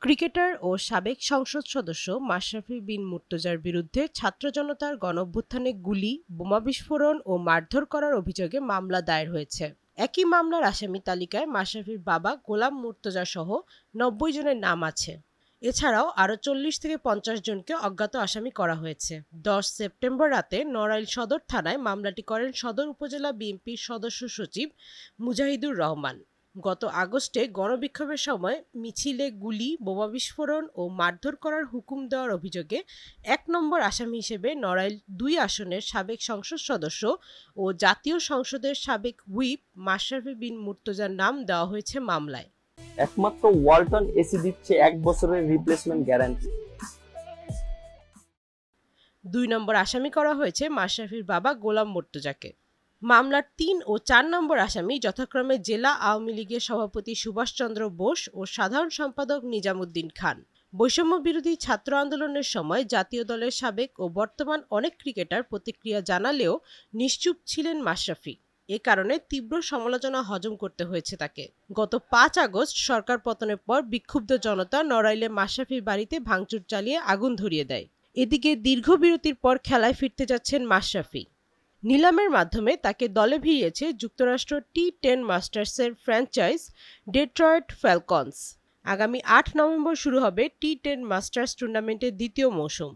Cricketer ও সাবেক সংসদ সদস্য মাশরাফি বিন মুর্তজার বিরুদ্ধে ছাত্র জনতার গণঅভ্যুত্থানে গুলি, বোমা বিস্ফোরণ ও মারধর করার অভিযোগে মামলা দায়ের হয়েছে। একই মামলার আসামি তালিকায় মাশরাফির বাবা গোলাম মুর্তজা সহ ৯০ জনের নাম আছে। এছাড়াও আরও ৪০ থেকে ৫০ জনকে অজ্ঞাত আসামি করা হয়েছে। ১০ সেপ্টেম্বর রাতে নড়াইল সদর থানায় মামলাটি করেন সদর উপজেলা বিএনপির সদস্য সচিব মুজাহিদুর রহমান। গত আগস্টে গণবিক্ষোভের সময় মিছিলে গুলি, বোমা বিস্ফোরণ ও মারধর করার হুকুম দেওয়ার অভিযোগে ১ নম্বর আসামি হিসেবে নড়াইল ২ আসনের সাবেক সংসদ সদস্য ও জাতীয় সংসদের সাবেক হুইপ মাশরাফি বিন মুর্তজার নাম দেওয়া হয়েছে মামলায়। একমাত্র ওয়ালটন এসি দিচ্ছে ১ বছরের রিপ্লেসমেন্ট গ্যারান্টি। ২ নম্বর আসামি করা হয়েছে মাশরাফির বাবা গোলাম মুর্তজাকে। মামলার ৩ ও ৪ নম্বর আসামি যথাক্রমে জেলা আওয়ামী লীগের সভাপতি সুভাষচন্দ্র বোস ও সাধারণ সম্পাদক নিজামুদ্দিন খান। বৈষম্য বিরোধী ছাত্র আন্দোলনের সময় জাতীয় দলের সাবেক ও বর্তমান অনেক ক্রিকেটার প্রতিক্রিয়া জানালেও নিশ্চুপ ছিলেন মাশরাফি। এ কারণে তীব্র সমালোচনা হজম করতে হয়েছে তাকে। গত ৫ আগস্ট সরকার পতনের পর বিক্ষুব্ধ জনতা নড়াইলে মাশরাফির বাড়িতে ভাঙচুর চালিয়ে আগুন ধরিয়ে দেয়। এদিকে দীর্ঘ বিরতির পর খেলায় ফিরতে যাচ্ছেন মাশরাফি। নিলামের মাধ্যমে তাকে দলে ভিড়িয়েছে যুক্তরাষ্ট্র টি-10 মাস্টার্সের ফ্র্যাঞ্চাইজ ডেট্রয়েট ফ্যালকনস। আগামী ৮ নভেম্বর শুরু হবে টি-10 মাস্টার্স টুর্নামেন্টের দ্বিতীয় মৌসুম।